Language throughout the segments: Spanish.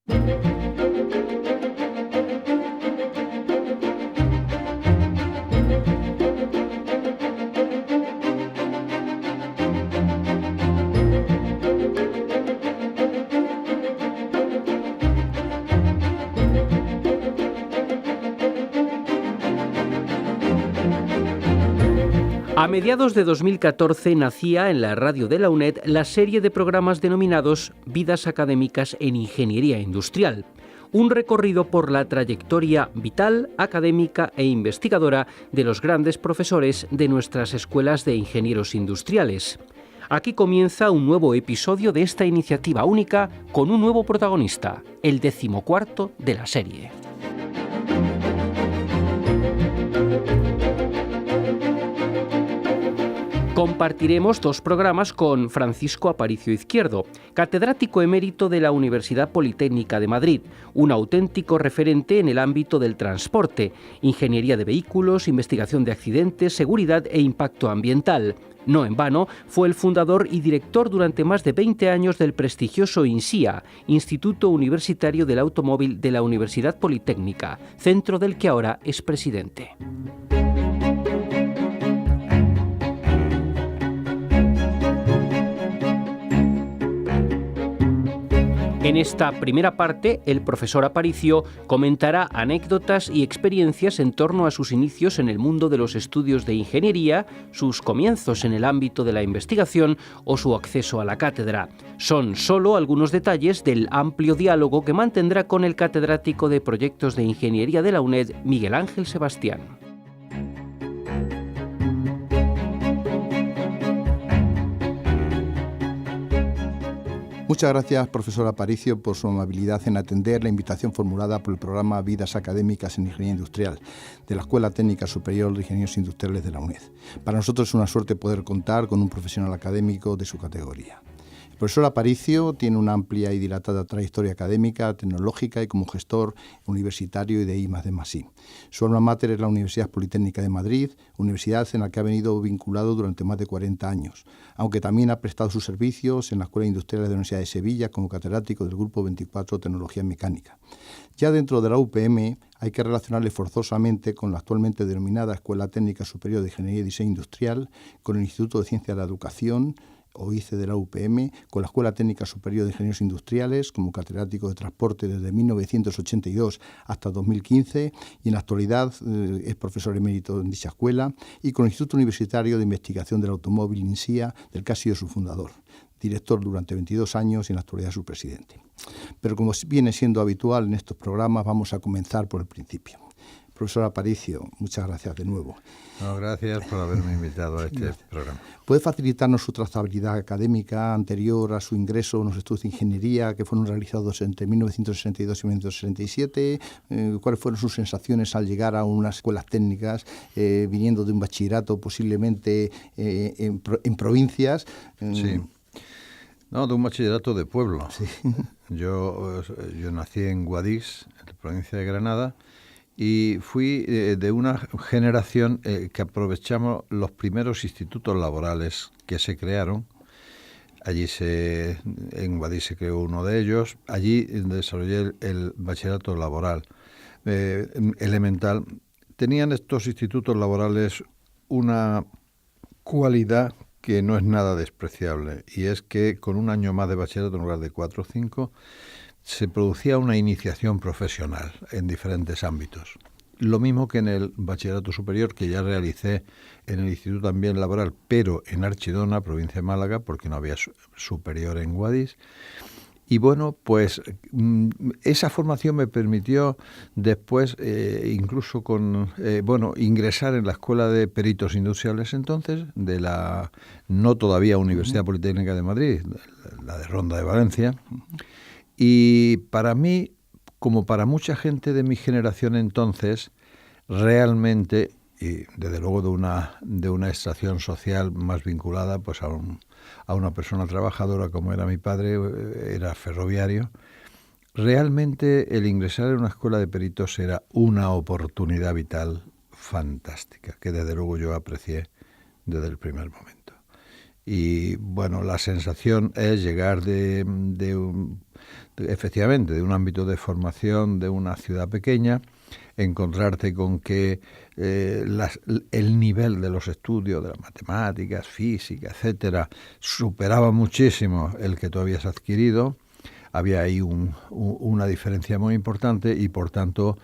A mediados de 2014 nacía en la radio de la UNED la serie de programas denominados Vidas Académicas en Ingeniería Industrial, un recorrido por la trayectoria vital, académica e investigadora de los grandes profesores de nuestras escuelas de ingenieros industriales. Aquí comienza un nuevo episodio de esta iniciativa única con un nuevo protagonista, el 14º de la serie. Compartiremos 2 programas con Francisco Aparicio Izquierdo, catedrático emérito de la Universidad Politécnica de Madrid, un auténtico referente en el ámbito del transporte, ingeniería de vehículos, investigación de accidentes, seguridad e impacto ambiental. No en vano, fue el fundador y director durante más de 20 años del prestigioso INSIA, Instituto Universitario del Automóvil de la Universidad Politécnica, centro del que ahora es presidente. En esta primera parte, el profesor Aparicio comentará anécdotas y experiencias en torno a sus inicios en el mundo de los estudios de ingeniería, sus comienzos en el ámbito de la investigación o su acceso a la cátedra. Son solo algunos detalles del amplio diálogo que mantendrá con el catedrático de Proyectos de Ingeniería de la UNED, Miguel Ángel Sebastián. Muchas gracias, profesor Aparicio, por su amabilidad en atender la invitación formulada por el programa Vidas Académicas en Ingeniería Industrial de la Escuela Técnica Superior de Ingenieros Industriales de la UNED. Para nosotros es una suerte poder contar con un profesional académico de su categoría. El profesor Aparicio tiene una amplia y dilatada trayectoria académica, tecnológica y como gestor universitario y de I+D+I. Su alma mater es la Universidad Politécnica de Madrid, universidad en la que ha venido vinculado durante más de 40 años, aunque también ha prestado sus servicios en la Escuela Industrial de la Universidad de Sevilla como catedrático del Grupo 24 Tecnología Mecánica. Ya dentro de la UPM hay que relacionarle forzosamente con la actualmente denominada Escuela Técnica Superior de Ingeniería y Diseño Industrial, con el Instituto de Ciencias de la Educación, o ICE de la UPM, con la Escuela Técnica Superior de Ingenieros Industriales, como catedrático de transporte desde 1982 hasta 2015, y en la actualidad es profesor emérito en dicha escuela, y con el Instituto Universitario de Investigación del Automóvil, INSIA, del que ha sido su fundador, director durante 22 años y en la actualidad su presidente. Pero como viene siendo habitual en estos programas, vamos a comenzar por el principio. Profesor Aparicio, muchas gracias de nuevo. No, gracias por haberme invitado a este programa. ¿Puede facilitarnos su trazabilidad académica anterior a su ingreso en los estudios de ingeniería que fueron realizados entre 1962 y 1967? ¿Cuáles fueron sus sensaciones al llegar a unas escuelas técnicas, viniendo de un bachillerato posiblemente en provincias? Sí. No, de un bachillerato de pueblo. Sí. Yo nací en Guadix, en la provincia de Granada, y fui de una generación que aprovechamos los primeros institutos laborales que se crearon. En Guadix se creó uno de ellos. Allí desarrollé el bachillerato laboral elemental. Tenían estos institutos laborales una cualidad que no es nada despreciable, y es que con un año más de bachillerato en lugar de 4 o 5, se producía una iniciación profesional en diferentes ámbitos. Lo mismo que en el bachillerato superior, que ya realicé en el Instituto también laboral, pero en Archidona, provincia de Málaga, porque no había superior en Guadix. Y bueno, pues esa formación me permitió después, incluso ingresar en la Escuela de Peritos Industriales entonces, de la no todavía Universidad Politécnica de Madrid, la de Ronda de Valencia. Y para mí, como para mucha gente de mi generación entonces, realmente, y desde luego de una extracción social más vinculada pues a una persona trabajadora como era mi padre, era ferroviario, realmente el ingresar en una escuela de peritos era una oportunidad vital fantástica, que desde luego yo aprecié desde el primer momento. Y bueno, la sensación es llegar efectivamente de un ámbito de formación de una ciudad pequeña, encontrarte con que el nivel de los estudios de las matemáticas, física, etcétera, superaba muchísimo el que tú habías adquirido. Había ahí una diferencia muy importante y, por tanto,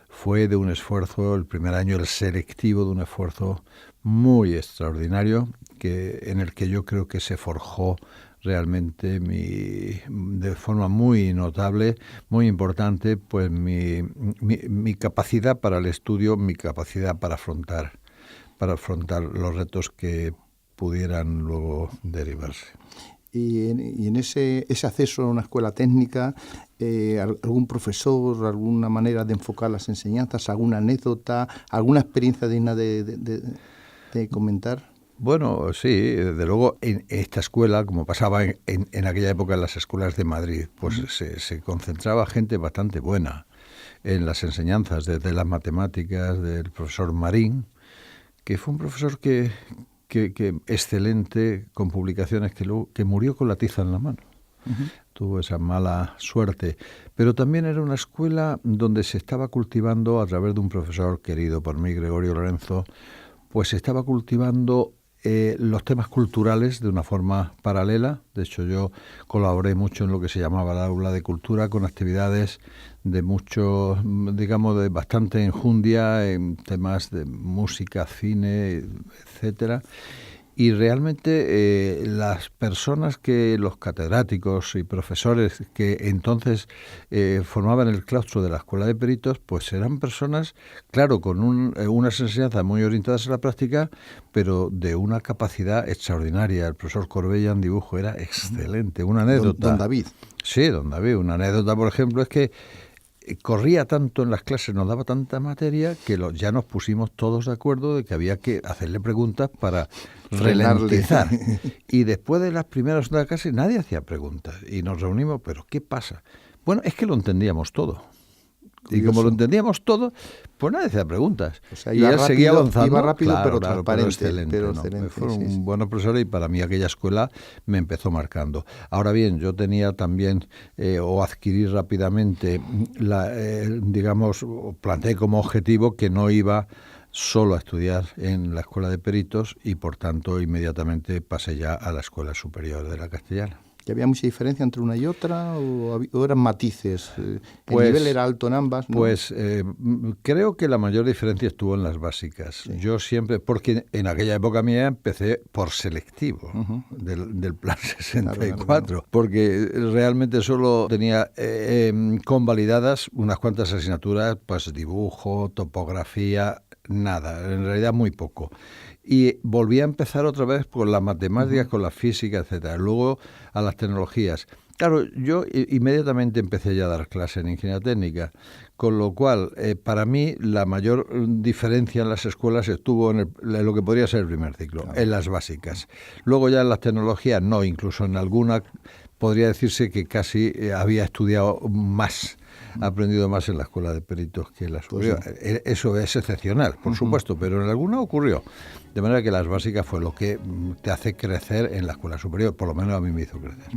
fue de un esfuerzo, el primer año, el selectivo, de un esfuerzo muy extraordinario en el que yo creo que se forjó realmente de forma muy notable, muy importante, pues mi capacidad para el estudio, mi capacidad para afrontar los retos que pudieran luego derivarse. Y en ese acceso a una escuela técnica, algún profesor, alguna manera de enfocar las enseñanzas, alguna anécdota, alguna experiencia digna de comentar. Bueno, sí, desde luego en esta escuela, como pasaba en aquella época en las escuelas de Madrid, pues se concentraba gente bastante buena en las enseñanzas, desde las matemáticas del profesor Marín, que fue un profesor que excelente, con publicaciones, que murió con la tiza en la mano. Uh-huh. Tuvo esa mala suerte. Pero también era una escuela donde se estaba cultivando, a través de un profesor querido por mí, Gregorio Lorenzo, pues se estaba cultivando los temas culturales de una forma paralela. De hecho, yo colaboré mucho en lo que se llamaba el aula de cultura, con actividades de mucho, digamos, de bastante enjundia en temas de música, cine, etcétera. Y realmente las personas los catedráticos y profesores que entonces formaban el claustro de la Escuela de Peritos, pues eran personas, claro, con unas enseñanzas muy orientadas a la práctica, pero de una capacidad extraordinaria. El profesor Corbella en dibujo era excelente. Una anécdota. Don David. Sí, don David. Una anécdota, por ejemplo, es que corría tanto en las clases, nos daba tanta materia, que ya nos pusimos todos de acuerdo de que había que hacerle preguntas para ralentizar. Y después de las primeras clases nadie hacía preguntas. Y nos reunimos, ¿pero qué pasa? Bueno, es que lo entendíamos todo. Curioso. Y como lo entendíamos todo, pues nadie hacía preguntas. O sea, y él seguía avanzando. Iba rápido, claro, pero transparente. Pero excelente. Fue un buen profesor y para mí aquella escuela me empezó marcando. Ahora bien, yo tenía también, o adquirí rápidamente, digamos, planteé como objetivo que no iba solo a estudiar en la Escuela de Peritos y, por tanto, inmediatamente pasé ya a la Escuela Superior de la Castellana. ¿Y había mucha diferencia entre una y otra o eran matices? ¿El nivel era alto en ambas? ¿No? Pues creo que la mayor diferencia estuvo en las básicas. Sí. Yo siempre, porque en aquella época mía empecé por selectivo, uh-huh, del plan 64, claro. Porque realmente solo tenía convalidadas unas cuantas asignaturas, pues dibujo, topografía, nada, en realidad muy poco. Y volví a empezar otra vez con las matemáticas, uh-huh, con la física, etcétera. Luego a las tecnologías. Claro, yo inmediatamente empecé ya a dar clase en ingeniería técnica, con lo cual para mí la mayor diferencia en las escuelas estuvo en lo que podría ser el primer ciclo, claro, en las básicas. Luego ya en las tecnologías no, incluso en alguna podría decirse que casi había estudiado más, aprendido más en la Escuela de Peritos que en la superior. Pues sí. Eso es excepcional, por supuesto, pero en alguna ocurrió. De manera que las básicas fue lo que te hace crecer en la escuela superior, por lo menos a mí me hizo crecer.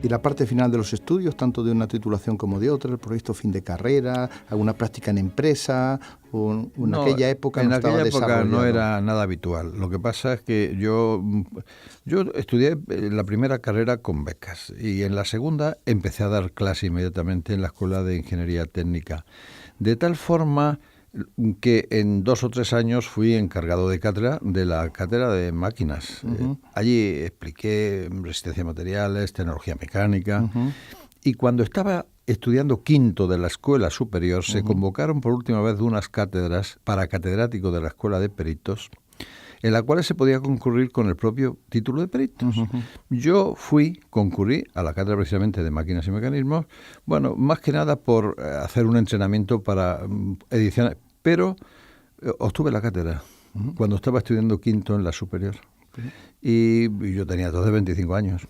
Y la parte final de los estudios, tanto de una titulación como de otra, el proyecto fin de carrera, alguna práctica en empresa, o en aquella época no estaba desarrollado. En aquella época no era nada habitual. Lo que pasa es que yo estudié la primera carrera con becas y en la segunda empecé a dar clase inmediatamente en la Escuela de Ingeniería Técnica. De tal forma que en 2 o 3 años fui encargado de la cátedra de máquinas. Uh-huh. Allí expliqué resistencia a materiales, tecnología mecánica, uh-huh, y cuando estaba estudiando quinto de la escuela superior, uh-huh, se convocaron por última vez unas cátedras para catedrático de la Escuela de Peritos, en las cuales se podía concurrir con el propio título de peritos. Uh-huh. Yo concurrí a la cátedra precisamente de máquinas y mecanismos, bueno, más que nada por hacer un entrenamiento para ediciones, pero obtuve la cátedra, uh-huh, cuando estaba estudiando quinto en la superior. y yo tenía entonces 25 años.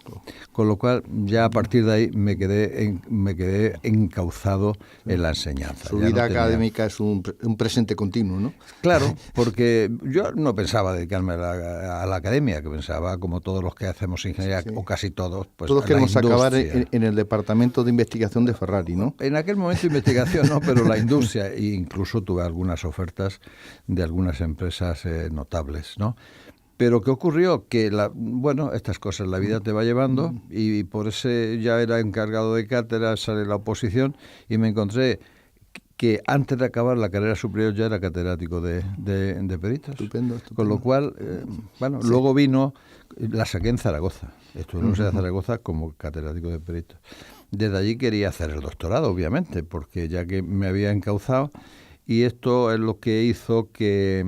Con lo cual, ya a partir de ahí me quedé encauzado en la enseñanza. Su vida académica es un presente continuo, ¿no? Claro, porque yo no pensaba dedicarme a la academia, que pensaba, como todos los que hacemos ingeniería, o casi todos, pues todos queremos acabar en el departamento de investigación de Ferrari, ¿no? En aquel momento investigación no, pero la industria, e incluso tuve algunas ofertas de algunas empresas notables, ¿no? Pero ¿qué ocurrió? Que, estas cosas la vida te va llevando, y por eso ya era encargado de cátedra, sale la oposición, y me encontré que antes de acabar la carrera superior ya era catedrático de peritos. Estupendo. Con lo cual, sí. Luego vino, la saqué en Zaragoza. Estuve en la Universidad de Zaragoza como catedrático de peritos. Desde allí quería hacer el doctorado, obviamente, porque ya que me había encauzado, y esto es lo que hizo que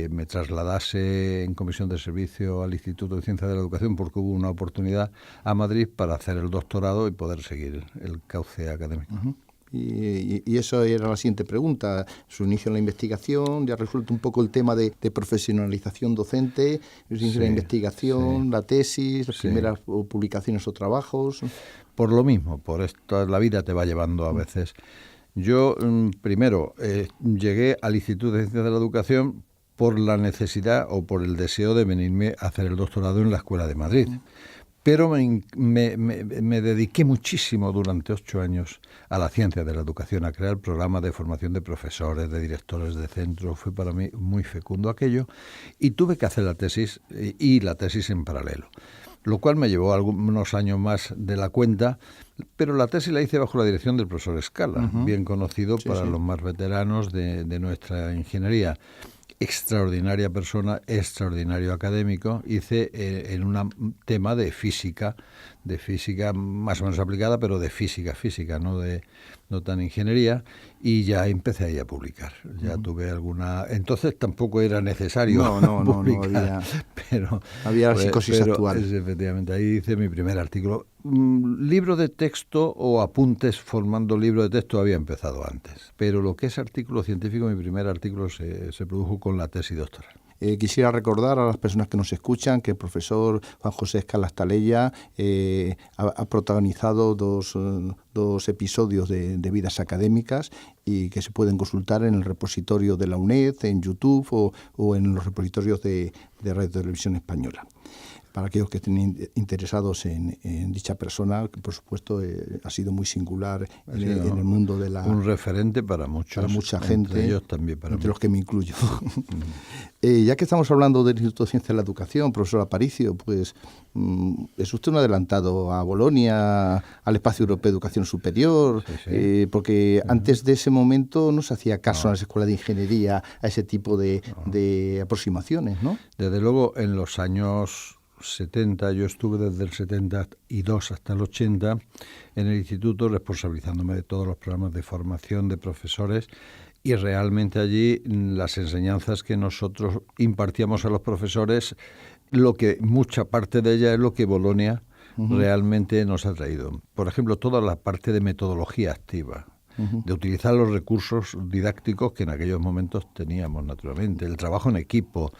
me trasladase en comisión de servicio al Instituto de Ciencias de la Educación, porque hubo una oportunidad a Madrid para hacer el doctorado y poder seguir el cauce académico. Y eso era la siguiente pregunta. Su inicio en la investigación, ya resuelto un poco el tema de profesionalización docente, el inicio de la investigación, la tesis, las primeras publicaciones o trabajos. Por lo mismo, por esto la vida te va llevando a veces. Yo primero llegué al Instituto de Ciencias de la Educación por la necesidad o por el deseo de venirme a hacer el doctorado en la Escuela de Madrid. Pero me dediqué muchísimo durante 8 años a la ciencia de la educación, a crear programas de formación de profesores, de directores de centros. Fue para mí muy fecundo aquello, y tuve que hacer la tesis en paralelo, lo cual me llevó algunos años más de la cuenta, pero la tesis la hice bajo la dirección del profesor Escala, bien conocido para los más veteranos de nuestra ingeniería. Extraordinaria persona, extraordinario académico. Hice en un tema de física más o menos aplicada, pero de física, no tan ingeniería, y ya empecé ahí a publicar. Ya tuve alguna... Entonces tampoco era necesario publicar, no había, pero había la psicosis actual. Efectivamente, ahí hice mi primer artículo. Libro de texto o apuntes formando libro de texto había empezado antes, pero lo que es artículo científico, mi primer artículo se produjo con la tesis doctoral. Quisiera recordar a las personas que nos escuchan que el profesor Juan José Escala Estaleya ha protagonizado dos episodios de Vidas Académicas, y que se pueden consultar en el repositorio de la UNED, en YouTube o en los repositorios de Radio Televisión Española. Para aquellos que estén interesados en dicha persona, que por supuesto ha sido muy singular en el mundo de la... Un referente para muchos. Para mucha gente. Entre ellos también para entre mí. los que me incluyo. Ya que estamos hablando del Instituto de Ciencias de la Educación, profesor Aparicio, pues es usted un adelantado a Bolonia, al Espacio Europeo de Educación Superior, porque antes de ese momento no se hacía caso en las escuelas de ingeniería a ese tipo de aproximaciones, ¿no? Desde luego, en los años 70, yo estuve desde el 72 hasta el 80 en el instituto, responsabilizándome de todos los programas de formación de profesores, y realmente allí las enseñanzas que nosotros impartíamos a los profesores, mucha parte de ella es lo que Bolonia realmente nos ha traído. Por ejemplo, toda la parte de metodología activa, de utilizar los recursos didácticos que en aquellos momentos teníamos, naturalmente, el trabajo en equipo.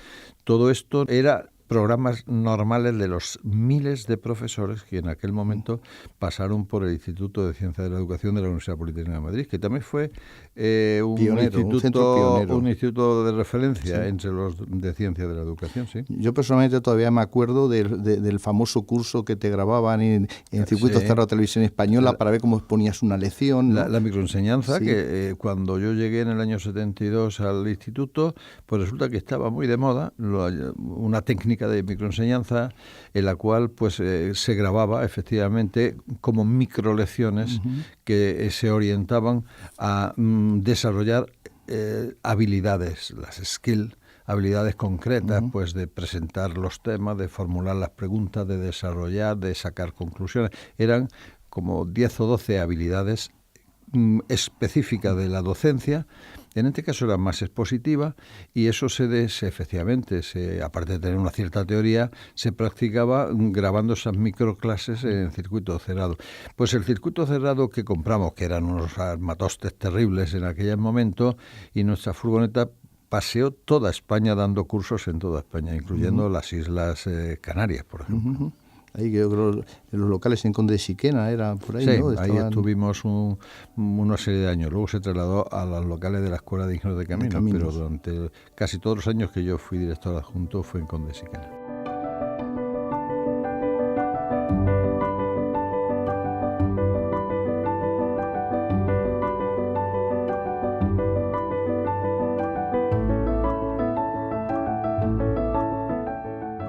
Todo esto era programas normales de los miles de profesores que en aquel momento pasaron por el Instituto de Ciencias de la Educación de la Universidad Politécnica de Madrid, que también fue un instituto de referencia entre los de Ciencias de la Educación. Sí. Yo personalmente todavía me acuerdo del famoso curso que te grababan en circuito cerrado de Televisión Española para ver cómo exponías una lección, ¿no? La microenseñanza, que cuando yo llegué en el año 72 al instituto, pues resulta que estaba muy de moda una técnica de microenseñanza en la cual pues se grababa efectivamente como microlecciones que se orientaban a desarrollar habilidades, las skills, habilidades concretas, pues de presentar los temas, de formular las preguntas, de desarrollar, de sacar conclusiones. Eran como 10 o 12 habilidades específicas de la docencia. En este caso era más expositiva, y eso efectivamente, aparte de tener una cierta teoría, se practicaba grabando esas microclases en circuito cerrado. Pues el circuito cerrado que compramos, que eran unos armatostes terribles en aquel momento, y nuestra furgoneta paseó toda España dando cursos en toda España, incluyendo las Islas Canarias, por ejemplo. Ahí yo creo en los locales en Conde de Siquena era por ahí, sí, ¿no? ahí estuvimos una serie de años. Luego se trasladó a los locales de la Escuela de Ingenieros de Caminos, pero durante casi todos los años que yo fui director adjunto fue en Conde de Siquena.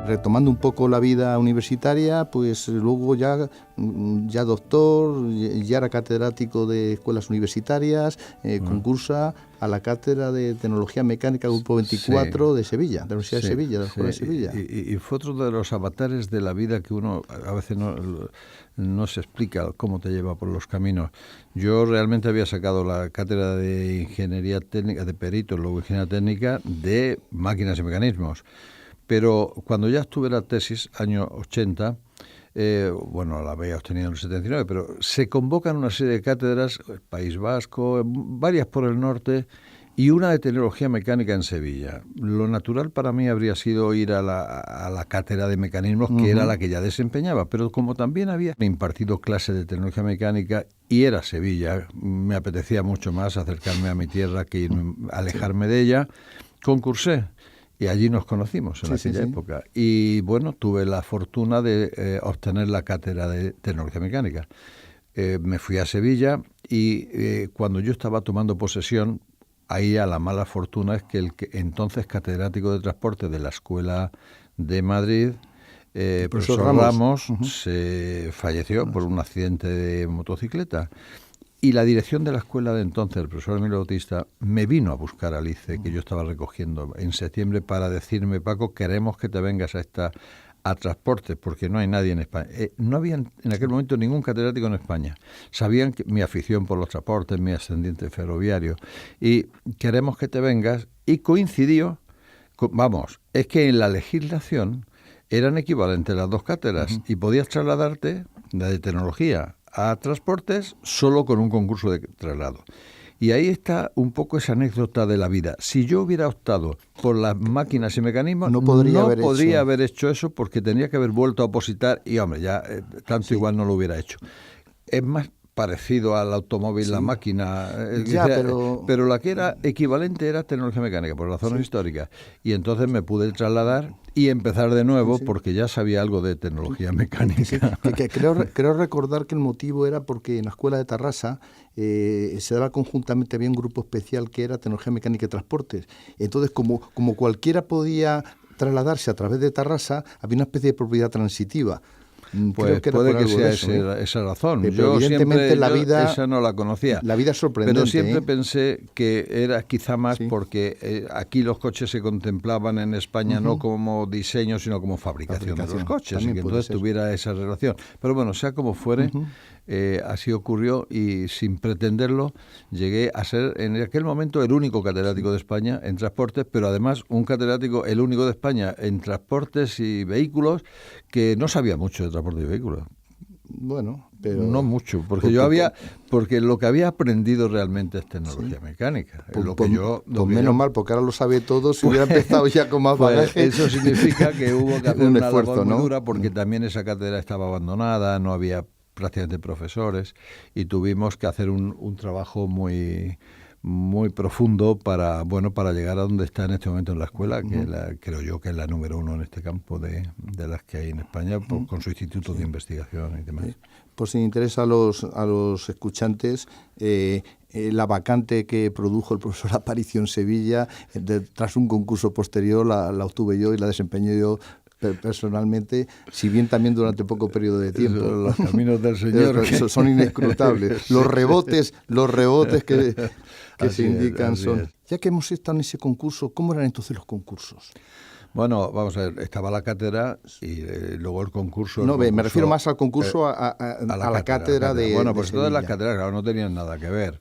Retomando un poco la vida universitaria, pues luego ya doctor, ya era catedrático de escuelas universitarias, concursa a la cátedra de Tecnología Mecánica Grupo 24 de Sevilla, de la Universidad de Sevilla, de la Escuela de Sevilla. Y fue otro de los avatares de la vida que uno a veces no se explica cómo te lleva por los caminos. Yo realmente había sacado la cátedra de Ingeniería Técnica, de perito, luego Ingeniería Técnica de Máquinas y Mecanismos. Pero cuando ya estuve la tesis, año 80, la había obtenido en el 79, pero se convocan una serie de cátedras, País Vasco, varias por el norte, y una de Tecnología Mecánica en Sevilla. Lo natural para mí habría sido ir a la cátedra de mecanismos, que era la que ya desempeñaba, pero como también había impartido clase de Tecnología Mecánica y era Sevilla, me apetecía mucho más acercarme a mi tierra que alejarme de ella, concursé. Y allí nos conocimos en aquella época. Y bueno, tuve la fortuna de obtener la cátedra de Tecnología Mecánica. Me fui a Sevilla y cuando yo estaba tomando posesión, ahí a la mala fortuna es que el entonces catedrático de transporte de la Escuela de Madrid, profesor Ramos, se falleció por un accidente de motocicleta. Y la dirección de la escuela de entonces, el profesor Emilio Bautista, me vino a buscar al ICE, que yo estaba recogiendo en septiembre, para decirme: Paco, queremos que te vengas a transportes, porque no hay nadie en España. No había en aquel momento ningún catedrático en España. Sabían que mi afición por los transportes, mi ascendiente ferroviario, y queremos que te vengas. Y coincidió, es que en la legislación eran equivalentes las dos cátedras, y podías trasladarte de tecnología a transportes solo con un concurso de traslado. Y ahí está un poco esa anécdota de la vida. Si yo hubiera optado por las máquinas y mecanismos, no podría haber hecho eso, porque tendría que haber vuelto a opositar y, hombre, ya tanto igual no lo hubiera hecho. Es más parecido al automóvil, la máquina, pero la que era equivalente era Tecnología Mecánica, por razones históricas. Y entonces me pude trasladar y empezar de nuevo, porque ya sabía algo de Tecnología Mecánica. Creo recordar que el motivo era porque en la escuela de Tarrasa se daba conjuntamente, había un grupo especial que era Tecnología Mecánica y Transportes. Entonces, como cualquiera podía trasladarse a través de Tarrasa, había una especie de propiedad transitiva. Pues puede que sea esa razón. Yo evidentemente esa no la conocía. La vida es sorprendente. Pero siempre pensé que era quizá más porque aquí los coches se contemplaban en España no como diseño, sino como fabricación de los coches, y que entonces tuviera esa relación. Pero bueno, sea como fuere, así ocurrió, y sin pretenderlo llegué a ser en aquel momento el único catedrático de España en transportes, pero además un catedrático, el único de España en transportes y vehículos, que no sabía mucho de transporte y vehículos. Bueno, pero... No mucho, porque lo que había aprendido realmente es Tecnología Mecánica. Menos mal, porque ahora lo sabe todo, si hubiera empezado ya con más bagaje. Eso significa que hubo que hacer un esfuerzo muy dura, porque también esa cátedra estaba abandonada, no había prácticamente profesores, y tuvimos que hacer un trabajo muy profundo para llegar a donde está en este momento en la escuela, que creo yo que es la número 1 en este campo de las que hay en España, con su instituto de investigación y demás. Por si interesa a los escuchantes, la vacante que produjo el profesor Aparicio en Sevilla, tras un concurso posterior, la obtuve yo y la desempeñé yo personalmente, si bien también durante poco periodo de tiempo. Los caminos del Señor son inescrutables. Los rebotes que se indican son... Ya que hemos estado en ese concurso, ¿cómo eran entonces los concursos? Bueno, vamos a ver, estaba la cátedra y luego el concurso... Me refiero más al concurso, a la cátedra de... Bueno, pues Sevilla. todas las cátedras, claro, no tenían nada que ver.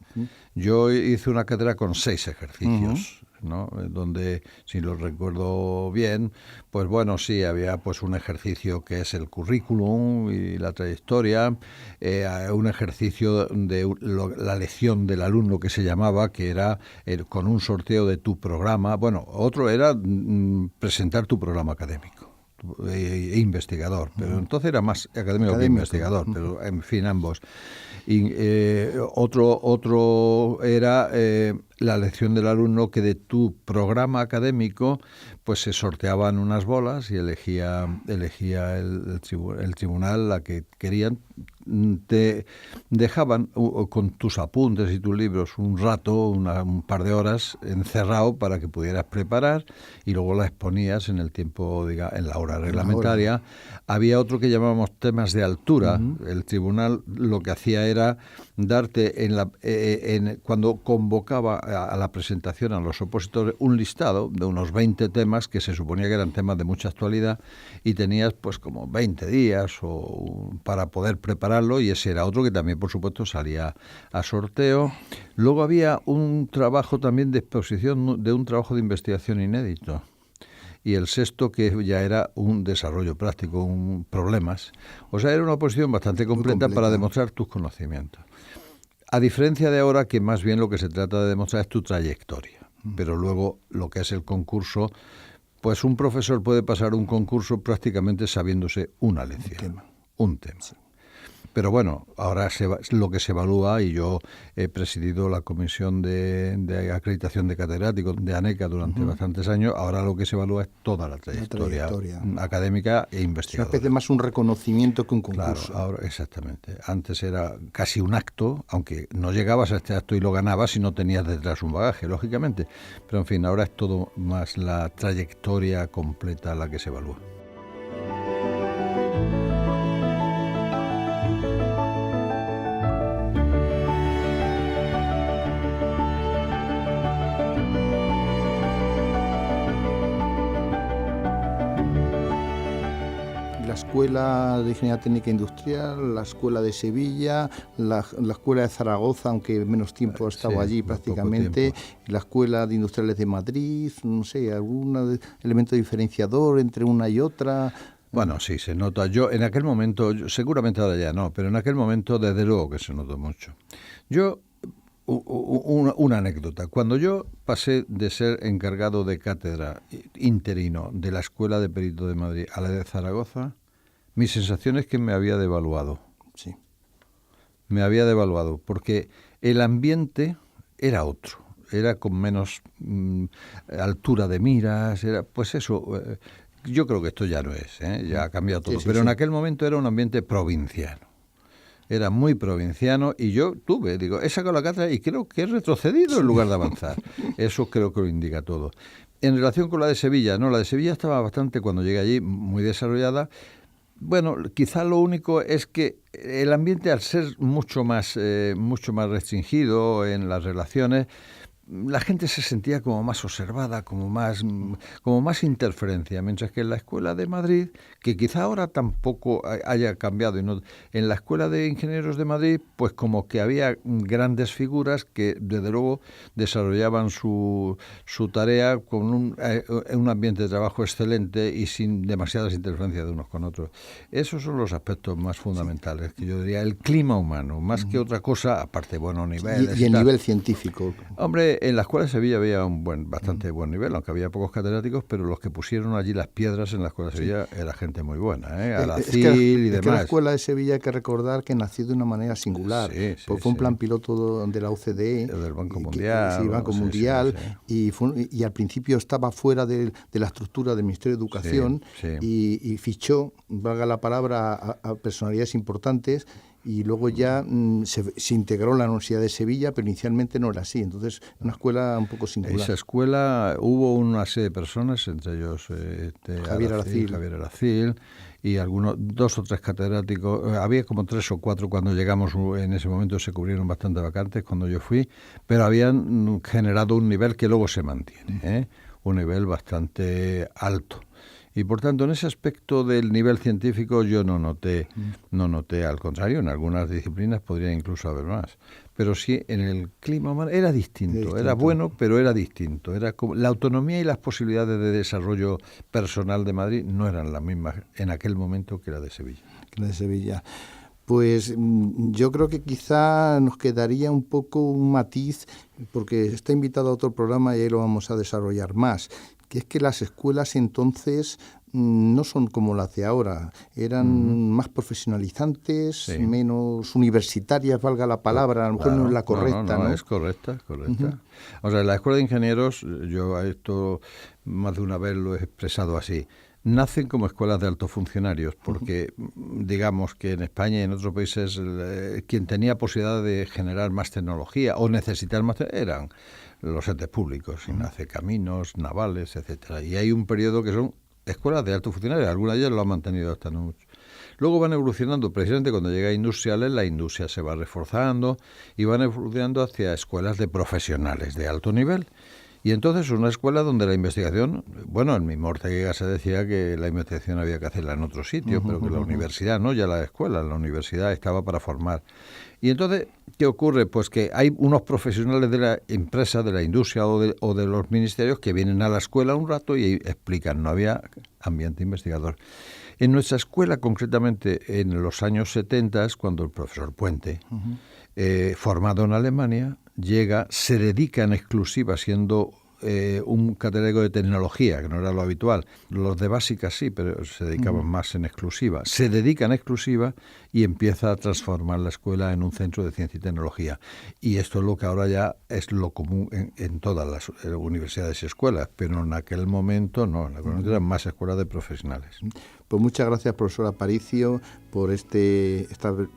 Yo hice una cátedra con 6 ejercicios. ¿no? Donde, si lo recuerdo bien, pues bueno, sí, había pues un ejercicio que es el currículum y la trayectoria, un ejercicio de la lección del alumno que se llamaba, que era con un sorteo de tu programa. Bueno, otro era presentar tu programa académico. Investigador, pero entonces era más académico que investigador, pero en fin, ambos. Y otro era la elección del alumno, que de tu programa académico pues se sorteaban unas bolas y elegía el tribunal la que querían. Te dejaban con tus apuntes y tus libros un rato, un par de horas encerrado para que pudieras preparar, y luego la exponías en el tiempo, en la hora reglamentaria. Había otro que llamábamos temas de altura. El tribunal lo que hacía era darte cuando convocaba a la presentación a los opositores un listado de unos 20 temas que se suponía que eran temas de mucha actualidad, y tenías pues como 20 días para poder prepararlo, y ese era otro que también por supuesto salía a sorteo. Luego había un trabajo también de exposición de un trabajo de investigación inédito, y el sexto, que ya era un desarrollo práctico, problemas. O sea, era una oposición bastante completa para demostrar tus conocimientos. A diferencia de ahora, que más bien lo que se trata de demostrar es tu trayectoria. Pero luego lo que es el concurso, pues un profesor puede pasar un concurso prácticamente sabiéndose una lección, un tema. Sí. Pero bueno, ahora lo que se evalúa, y yo he presidido la comisión de acreditación de catedráticos de ANECA durante bastantes años. Ahora lo que se evalúa es toda la trayectoria académica e investigadora. Es una especie más un reconocimiento que un concurso. Claro, ahora, exactamente. Antes era casi un acto, aunque no llegabas a este acto y lo ganabas si no tenías detrás un bagaje, lógicamente. Pero en fin, ahora es todo más la trayectoria completa la que se evalúa. La Escuela de Ingeniería Técnica Industrial, la Escuela de Sevilla, la Escuela de Zaragoza, aunque menos tiempo ha estado allí prácticamente, la Escuela de Industriales de Madrid, no sé, algún elemento diferenciador entre una y otra. Bueno, sí, se nota. Yo en aquel momento, seguramente ahora ya no, pero en aquel momento desde luego que se notó mucho. Una anécdota. Cuando yo pasé de ser encargado de cátedra interino de la Escuela de Perito de Madrid a la de Zaragoza, mi sensación es que me había devaluado. Sí. Me había devaluado porque el ambiente era otro. Era con menos altura de miras, era pues eso. Yo creo que esto ya no es, ya ha cambiado todo. Pero en aquel momento era un ambiente provinciano. Era muy provinciano, y yo he sacado la cátedra y creo que he retrocedido en lugar de avanzar. Eso creo que lo indica todo. En relación con la de Sevilla, la de Sevilla estaba bastante, cuando llegué allí, muy desarrollada. Bueno, quizá lo único es que el ambiente, al ser mucho más restringido en las relaciones, la gente se sentía como más observada, como más interferencia, mientras que en la Escuela de Madrid, que quizá ahora tampoco haya cambiado, en la Escuela de Ingenieros de Madrid, pues como que había grandes figuras que desde luego desarrollaban su tarea con un ambiente de trabajo excelente y sin demasiadas interferencias de unos con otros. Esos son los aspectos más fundamentales, que yo diría, el clima humano, más que otra cosa, aparte de buenos niveles. Y el nivel científico. Hombre, en la Escuela de Sevilla había un bastante buen nivel, aunque había pocos catedráticos, pero los que pusieron allí las piedras en la Escuela de Sevilla era gente muy buena, Aracil y demás. Que la Escuela de Sevilla, hay que recordar que nació de una manera singular, porque fue un plan piloto de la OCDE, del Banco Mundial. Banco Mundial, y al principio estaba fuera de la estructura del Ministerio de Educación, y fichó, valga la palabra, a personalidades importantes. Y luego ya se integró en la Universidad de Sevilla, pero inicialmente no era así. Entonces, una escuela un poco singular. Esa escuela hubo una serie de personas, entre ellos Javier Aracil, y algunos 2 o 3 catedráticos. Había como 3 o 4 cuando llegamos. En ese momento se cubrieron bastante vacantes cuando yo fui, pero habían generado un nivel que luego se mantiene, un nivel bastante alto. Y por tanto, en ese aspecto del nivel científico yo no noté, al contrario, en algunas disciplinas podría incluso haber más. Pero sí, en el clima humano era distinto. Era bueno, pero era distinto. Era como, la autonomía y las posibilidades de desarrollo personal de Madrid no eran las mismas en aquel momento que la de Sevilla. Pues yo creo que quizá nos quedaría un poco un matiz, porque está invitado a otro programa y ahí lo vamos a desarrollar más, que es que las escuelas entonces no son como las de ahora, eran más profesionalizantes, sí, menos universitarias, valga la palabra, a lo mejor no es la correcta. No, es correcta. O sea, la Escuela de Ingenieros, yo esto más de una vez lo he expresado así, nacen como escuelas de altos funcionarios, porque digamos que en España y en otros países quien tenía posibilidad de generar más tecnología o necesitar más eran los entes públicos, INACE, caminos, navales, etcétera. Y hay un periodo que son escuelas de altos funcionarios, algunas de ellas lo han mantenido hasta no mucho. Luego van evolucionando, precisamente cuando llega a industriales, la industria se va reforzando y van evolucionando hacia escuelas de profesionales de alto nivel. Y entonces una escuela donde la investigación, bueno, en mismo Ortega se decía que la investigación había que hacerla en otro sitio, pero que la universidad, no ya la escuela, la universidad estaba para formar. Y entonces, ¿qué ocurre? Pues que hay unos profesionales de la empresa, de la industria o de los ministerios que vienen a la escuela un rato y explican, no había ambiente investigador. En nuestra escuela, concretamente en los años 70, cuando el profesor Puente, formado en Alemania, llega, se dedica en exclusiva, siendo un catedrático de tecnología, que no era lo habitual. Los de básica sí, pero se dedicaban más en exclusiva. Se dedica en exclusiva y empieza a transformar la escuela en un centro de ciencia y tecnología. Y esto es lo que ahora ya es lo común en todas las universidades y escuelas, pero en aquel momento no, en aquel momento eran más escuelas de profesionales. Pues muchas gracias, profesor Aparicio, por esta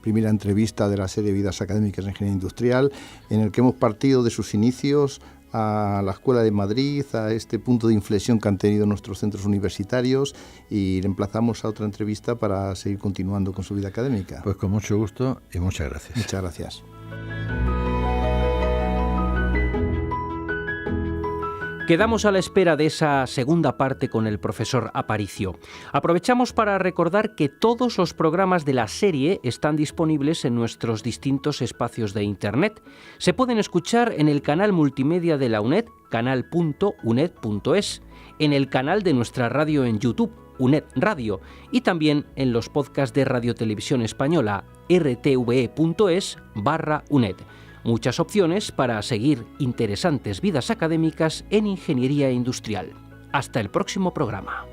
primera entrevista de la serie Vidas Académicas en Ingeniería Industrial, en el que hemos partido de sus inicios a la Escuela de Madrid, a este punto de inflexión que han tenido nuestros centros universitarios, y le emplazamos a otra entrevista para seguir continuando con su vida académica. Pues con mucho gusto y muchas gracias. Muchas gracias. Quedamos a la espera de esa segunda parte con el profesor Aparicio. Aprovechamos para recordar que todos los programas de la serie están disponibles en nuestros distintos espacios de Internet. Se pueden escuchar en el canal multimedia de la UNED, canal.uned.es, en el canal de nuestra radio en YouTube, UNED Radio, y también en los podcasts de Radio Televisión Española, rtve.es/UNED. Muchas opciones para seguir interesantes vidas académicas en ingeniería industrial. Hasta el próximo programa.